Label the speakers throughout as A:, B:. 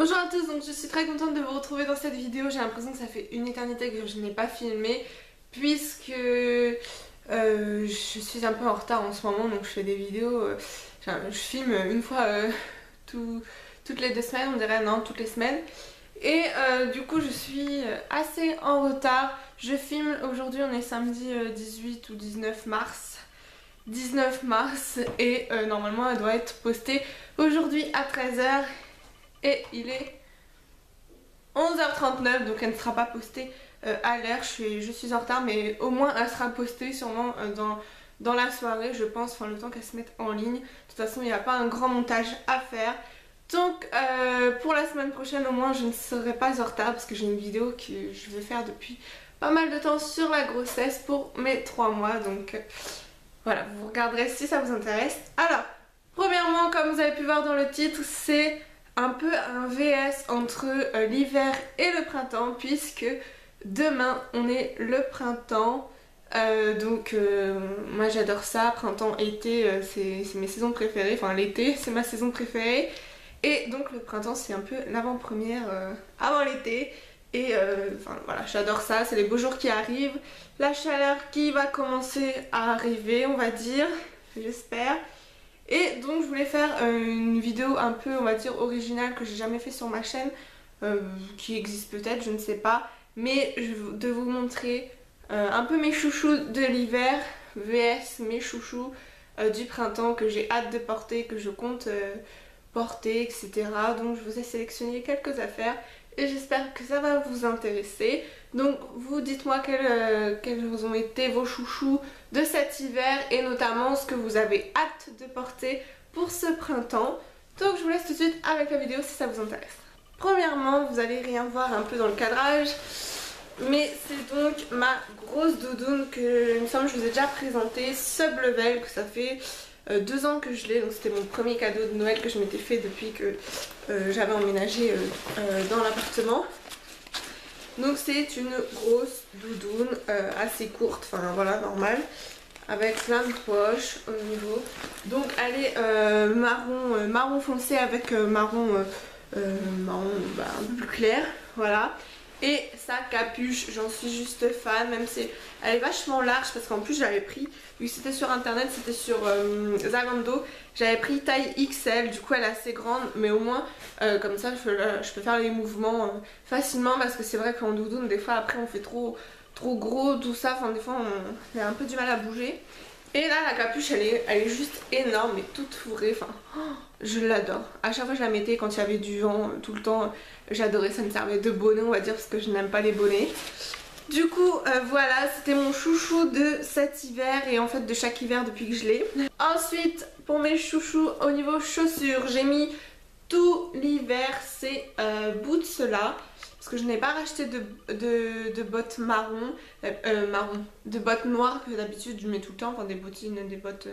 A: Bonjour à tous, donc je suis très contente de vous retrouver dans cette vidéo. J'ai l'impression que ça fait une éternité que je n'ai pas filmé puisque je suis un peu en retard en ce moment, donc je fais des vidéos, je filme une fois toutes les 2 semaines, on dirait, non, toutes les semaines. Et du coup je suis assez en retard. Je filme aujourd'hui, on est samedi 18 ou 19 mars. 19 mars et normalement elle doit être postée aujourd'hui à 13h. Et il est 11h39, donc elle ne sera pas postée à l'heure. Je suis en retard, mais au moins elle sera postée sûrement dans la soirée, je pense, enfin le temps qu'elle se mette en ligne. De toute façon, il n'y a pas un grand montage à faire. Donc pour la semaine prochaine, au moins, je ne serai pas en retard parce que j'ai une vidéo que je veux faire depuis pas mal de temps sur la grossesse pour mes 3 mois. Donc voilà, vous regarderez si ça vous intéresse. Alors, premièrement, comme vous avez pu voir dans le titre, c'est un peu un VS entre l'hiver et le printemps, puisque demain on est le printemps. Donc moi j'adore ça, printemps, été, c'est mes saisons préférées, enfin l'été c'est ma saison préférée. Et donc le printemps c'est un peu l'avant-première avant l'été. Et enfin voilà, j'adore ça, c'est les beaux jours qui arrivent, la chaleur qui va commencer à arriver, on va dire, j'espère. Et donc je voulais faire une vidéo un peu, on va dire, originale que j'ai jamais fait sur ma chaîne, qui existe peut-être, je ne sais pas, mais de vous montrer un peu mes chouchous de l'hiver vs mes chouchous du printemps que j'ai hâte de porter, que je compte porter, etc. Donc je vous ai sélectionné quelques affaires et j'espère que ça va vous intéresser. Donc vous dites-moi quels ont été vos chouchous de cet hiver et notamment ce que vous avez hâte de porter pour ce printemps. Donc je vous laisse tout de suite avec la vidéo si ça vous intéresse. Premièrement, vous allez rien voir un peu dans le cadrage, mais c'est donc ma grosse doudoune que il me semble que je vous ai déjà présentée, Sub Level, que ça fait 2 ans que je l'ai, donc c'était mon premier cadeau de Noël que je m'étais fait depuis que j'avais emménagé dans l'appartement. Donc c'est une grosse doudoune assez courte, enfin voilà, normale, avec plein de poches au niveau. Donc elle est marron foncé avec marron un peu plus clair, voilà. Et sa capuche, j'en suis juste fan, même si elle est vachement large parce qu'en plus j'avais pris, vu que c'était sur internet, c'était sur Zalando, j'avais pris taille XL, du coup elle est assez grande, mais au moins comme ça je peux faire les mouvements facilement parce que c'est vrai qu'en doudoune des fois après on fait trop gros tout ça, enfin des fois on a un peu du mal à bouger. Et là la capuche elle est juste énorme et toute fourrée, enfin je l'adore. À chaque fois je la mettais quand il y avait du vent tout le temps, j'adorais, ça me servait de bonnet on va dire parce que je n'aime pas les bonnets. Du coup voilà, c'était mon chouchou de cet hiver et en fait de chaque hiver depuis que je l'ai. Ensuite pour mes chouchous au niveau chaussures, j'ai mis tout l'hiver ces boots là. Parce que je n'ai pas racheté de bottes marron, de bottes noires que d'habitude je mets tout le temps, enfin des bottines, des bottes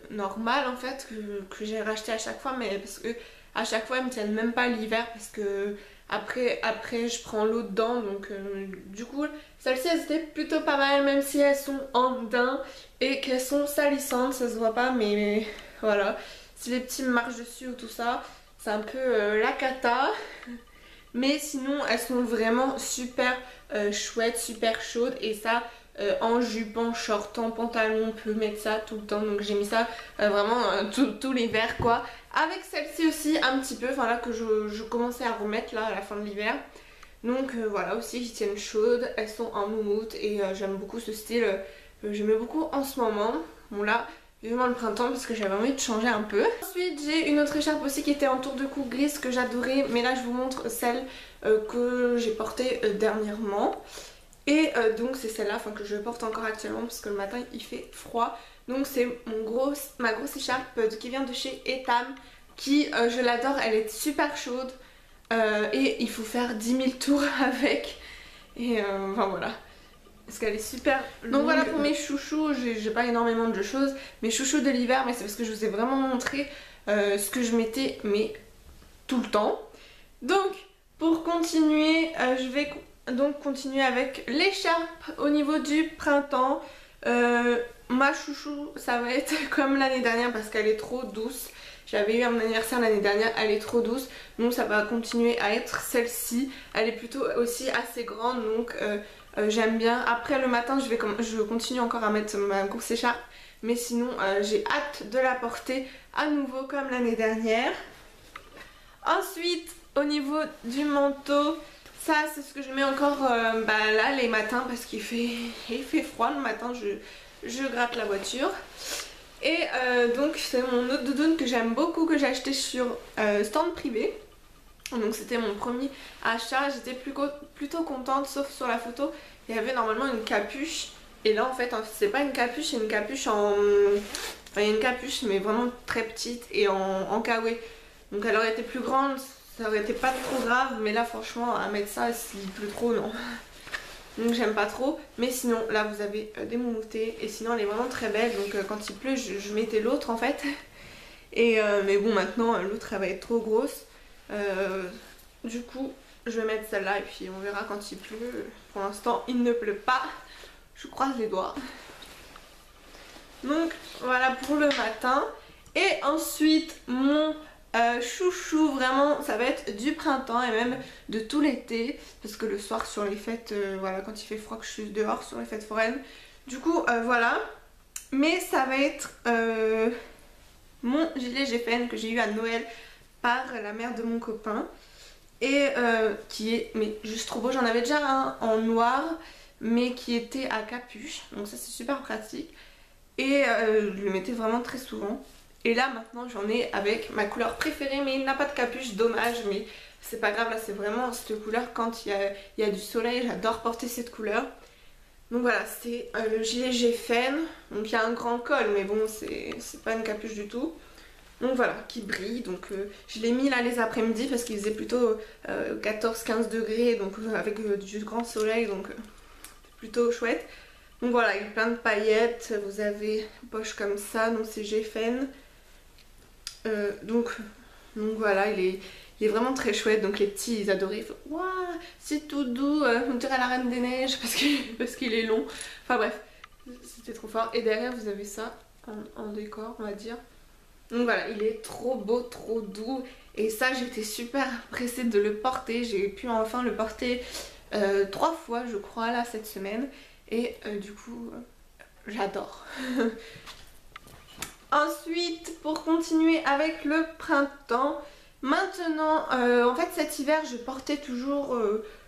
A: normales en fait, que j'ai racheté à chaque fois, mais parce que à chaque fois elles me tiennent même pas l'hiver parce que après je prends l'eau dedans, donc du coup celles-ci elles étaient plutôt pas mal, même si elles sont en daim et qu'elles sont salissantes, ça se voit pas, mais voilà, si les petits me marchent dessus ou tout ça, c'est un peu la cata. Mais sinon elles sont vraiment super chouettes, super chaudes et ça en jupe, en short, en pantalon, on peut mettre ça tout le temps. Donc j'ai mis ça vraiment tout l'hiver quoi. Avec celle-ci aussi un petit peu, enfin là que je commençais à remettre là à la fin de l'hiver. Donc voilà aussi, ils tiennent chaudes, elles sont en moumoute et j'aime beaucoup ce style, j'aimais beaucoup en ce moment. Bon là, vivement le printemps parce que j'avais envie de changer un peu. Ensuite j'ai une autre écharpe aussi qui était en tour de cou grise que j'adorais, mais là je vous montre celle que j'ai portée dernièrement. Et donc c'est celle-là que je porte encore actuellement parce que le matin il fait froid. Donc c'est ma grosse écharpe qui vient de chez Etam qui je l'adore, elle est super chaude et il faut faire 10 000 tours avec. Et enfin voilà. Parce qu'elle est super longue. Donc voilà pour mes chouchous, j'ai pas énormément de choses. Mes chouchous de l'hiver, mais c'est parce que je vous ai vraiment montré ce que je mettais mais tout le temps. Donc pour continuer, je vais donc continuer avec l'écharpe au niveau du printemps. Ma chouchou ça va être comme l'année dernière parce qu'elle est trop douce. j'avais eu à mon anniversaire l'année dernière, elle est trop douce, donc ça va continuer à être celle-ci. Elle est plutôt aussi assez grande, donc j'aime bien. Après le matin je continue encore à mettre ma grosse écharpe, mais sinon j'ai hâte de la porter à nouveau comme l'année dernière. Ensuite au niveau du manteau, ça c'est ce que je mets encore là les matins parce qu'il fait froid le matin, je gratte la voiture. Et donc c'est mon autre doudoune que j'aime beaucoup, que j'ai acheté sur stand privé. Donc c'était mon premier achat, j'étais plutôt contente, sauf sur la photo il y avait normalement une capuche. Et là en fait c'est pas une capuche, c'est une capuche en... Enfin il y a une capuche mais vraiment très petite et en kawaii. Donc elle aurait été plus grande, ça aurait été pas trop grave, mais là franchement à mettre ça s'il pleut trop non. Donc j'aime pas trop, mais sinon là vous avez des moumoutées et sinon elle est vraiment très belle. Donc quand il pleut je mettais l'autre en fait. Et mais bon maintenant l'autre elle va être trop grosse. Du coup je vais mettre celle-là et puis on verra quand il pleut. Pour l'instant il ne pleut pas, je croise les doigts. Donc voilà pour le matin. Et ensuite mon chouchou, vraiment ça va être du printemps et même de tout l'été, parce que le soir sur les fêtes, voilà, quand il fait froid que je suis dehors sur les fêtes foraines, du coup voilà. Mais ça va être mon gilet GFN que j'ai eu à Noël par la mère de mon copain et qui est mais juste trop beau. J'en avais déjà un en noir mais qui était à capuche, donc ça c'est super pratique et je le mettais vraiment très souvent. Et là maintenant j'en ai avec ma couleur préférée, mais il n'a pas de capuche, dommage, mais c'est pas grave, là c'est vraiment cette couleur quand il y a du soleil, j'adore porter cette couleur. Donc voilà, c'est le gilet GFN, donc il y a un grand col mais bon c'est pas une capuche du tout. Donc voilà, qui brille, donc je l'ai mis là les après-midi parce qu'il faisait plutôt 14-15 degrés, donc avec du grand soleil, donc plutôt chouette. Donc voilà, il y a plein de paillettes, vous avez une poche comme ça, donc c'est GFN. Donc voilà, il est vraiment très chouette. Donc les petits ils adoraient, ils font waouh c'est tout doux, on dirait la Reine des Neiges parce qu'il est long. Enfin bref, c'était trop fort. Et derrière vous avez ça en décor on va dire. Donc voilà, il est trop beau, trop doux. Et ça j'étais super pressée de le porter. J'ai pu enfin le porter 3 fois je crois là cette semaine. Et du coup j'adore. Ensuite, pour continuer avec le printemps, maintenant, en fait cet hiver je portais toujours,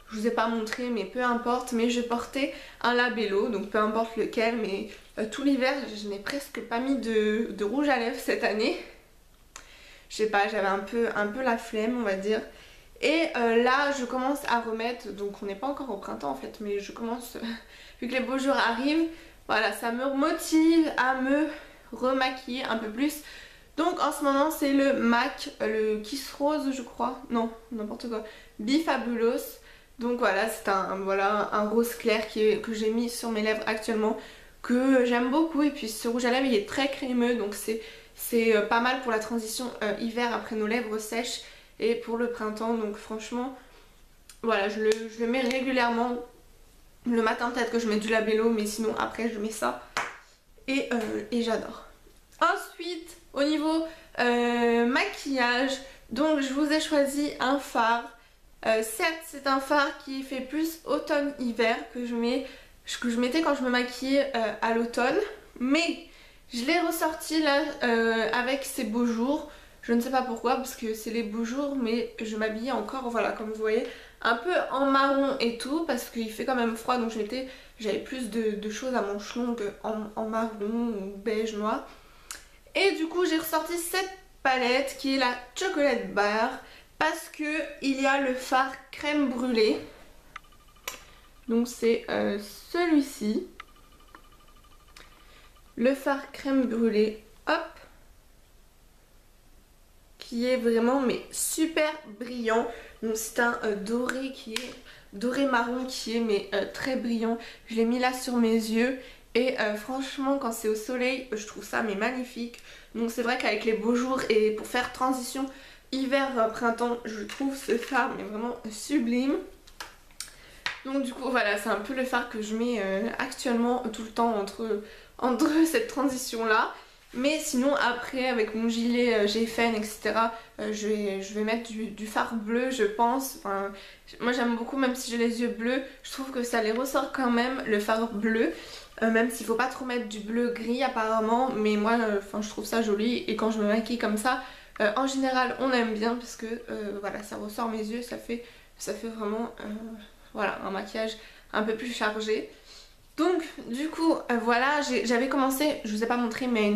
A: je vous ai pas montré mais peu importe, mais je portais un labello, donc peu importe lequel, mais tout l'hiver je n'ai presque pas mis de rouge à lèvres cette année. Je sais pas, j'avais un peu la flemme on va dire. Et là je commence à remettre, donc on n'est pas encore au printemps en fait, mais je commence, vu que les beaux jours arrivent, voilà, ça me motive à me remaquiller un peu plus. Donc en ce moment c'est le MAC, le Kiss Rose je crois, non n'importe quoi, Bifabulous. Donc voilà, c'est un rose clair que j'ai mis sur mes lèvres actuellement, que j'aime beaucoup. Et puis ce rouge à lèvres il est très crémeux, donc c'est pas mal pour la transition hiver après nos lèvres sèches et pour le printemps. Donc franchement voilà, je le mets régulièrement. Le matin peut-être que je mets du labello, mais sinon après je mets ça. Et j'adore. Ensuite au niveau maquillage, donc je vous ai choisi un fard. Certes c'est un fard qui fait plus automne-hiver que je mettais quand je me maquillais à l'automne, mais je l'ai ressorti là avec ces beaux jours. Je ne sais pas pourquoi parce que c'est les beaux jours, mais je m'habillais encore, voilà, comme vous voyez, un peu en marron et tout parce qu'il fait quand même froid, donc j'avais plus de choses à manches longues en marron ou beige noir. Et du coup j'ai ressorti cette palette qui est la Chocolate Bar parce que il y a le fard crème brûlée. Donc c'est celui-ci, le fard crème brûlée, hop, qui est vraiment mais super brillant. Donc c'est un doré marron qui est mais très brillant. Je l'ai mis là sur mes yeux et franchement quand c'est au soleil je trouve ça mais magnifique. Donc c'est vrai qu'avec les beaux jours et pour faire transition hiver-printemps je trouve ce fard mais vraiment sublime. Donc du coup voilà, c'est un peu le fard que je mets actuellement tout le temps entre cette transition là. Mais sinon après avec mon gilet GFN etc je vais mettre du fard bleu je pense. Enfin, moi j'aime beaucoup, même si j'ai les yeux bleus, je trouve que ça les ressort quand même le fard bleu. Même s'il faut pas trop mettre du bleu gris apparemment, mais moi je trouve ça joli et quand je me maquille comme ça en général on aime bien parce que voilà, ça ressort mes yeux, ça fait vraiment voilà, un maquillage un peu plus chargé. Donc du coup voilà, j'avais commencé, je vous ai pas montré, mais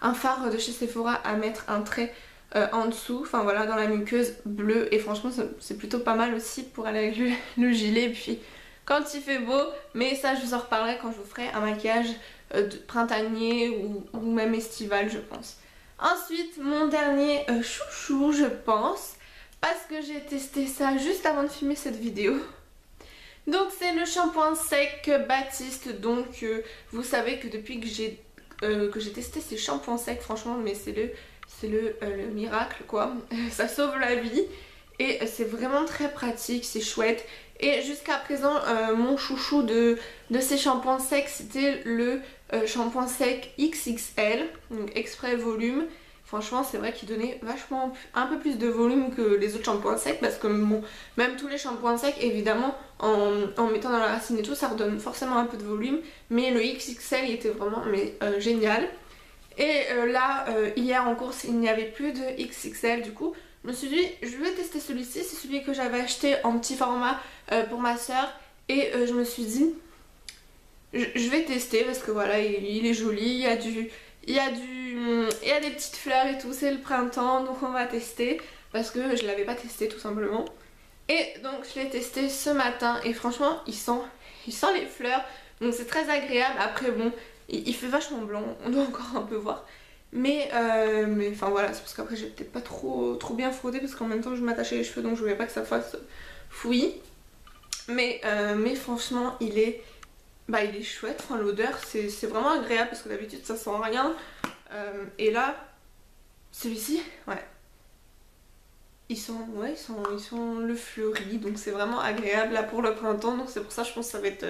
A: un fard de chez Sephora à mettre un trait en dessous, enfin voilà, dans la muqueuse bleue, et franchement c'est plutôt pas mal aussi pour aller avec le gilet, puis quand il fait beau. Mais ça je vous en reparlerai quand je vous ferai un maquillage de printanier ou même estival je pense. Ensuite mon dernier chouchou je pense, parce que j'ai testé ça juste avant de filmer cette vidéo. Donc c'est le shampoing sec Baptiste. Donc vous savez que depuis que j'ai testé ces shampoings secs, franchement mais c'est le miracle quoi. Ça sauve la vie et c'est vraiment très pratique, c'est chouette. Et jusqu'à présent mon chouchou de ces shampoings secs c'était le shampoing sec XXL, donc exprès volume. Franchement c'est vrai qu'il donnait vachement un peu plus de volume que les autres shampoings secs, parce que bon, même tous les shampoings secs évidemment en mettant dans la racine et tout ça redonne forcément un peu de volume, mais le XXL il était vraiment génial. Et là hier en course il n'y avait plus de XXL, du coup je me suis dit je vais tester celui-ci, c'est celui que j'avais acheté en petit format pour ma soeur, et je me suis dit je vais tester parce que voilà il est joli, il y a des petites fleurs et tout, c'est le printemps donc on va tester parce que je l'avais pas testé tout simplement. Et donc je l'ai testé ce matin et franchement il sent les fleurs, donc c'est très agréable. Après bon il fait vachement blanc, on doit encore un peu voir, mais enfin voilà, c'est parce qu'après j'ai peut-être pas trop bien frotté parce qu'en même temps je m'attachais les cheveux donc je voulais pas que ça fasse fouillis. Mais franchement il est chouette, enfin l'odeur c'est vraiment agréable parce que d'habitude ça sent rien. Et là celui-ci ouais ils sont le fleuri, donc c'est vraiment agréable là pour le printemps. Donc c'est pour ça je pense que ça va être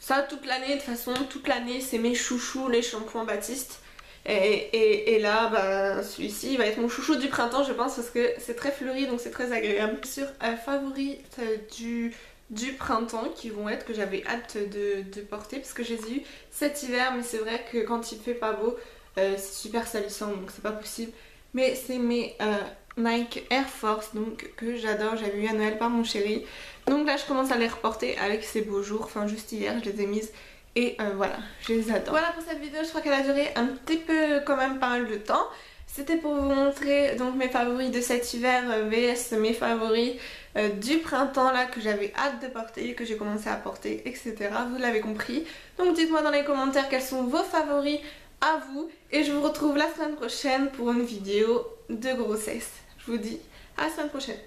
A: ça toute l'année. De toute façon toute l'année c'est mes chouchous les shampoings Baptiste. Et là bah, celui-ci va être mon chouchou du printemps je pense, parce que c'est très fleuri donc c'est très agréable. Sur favorite du printemps qui vont être, que j'avais hâte de porter parce que je les ai eu cet hiver, mais c'est vrai que quand il fait pas beau c'est super salissant donc c'est pas possible. Mais c'est mes Nike Air Force donc que j'adore, j'avais eu à Noël par mon chéri, donc là je commence à les reporter avec ces beaux jours, enfin juste hier je les ai mises et voilà, je les adore. Voilà pour cette vidéo, je crois qu'elle a duré un petit peu quand même pas mal de temps. C'était pour vous montrer donc mes favoris de cet hiver vs mes favoris du printemps là que j'avais hâte de porter, que j'ai commencé à porter etc. Vous l'avez compris. Donc dites-moi dans les commentaires quels sont vos favoris à vous, et je vous retrouve la semaine prochaine pour une vidéo de grossesse. Je vous dis à la semaine prochaine.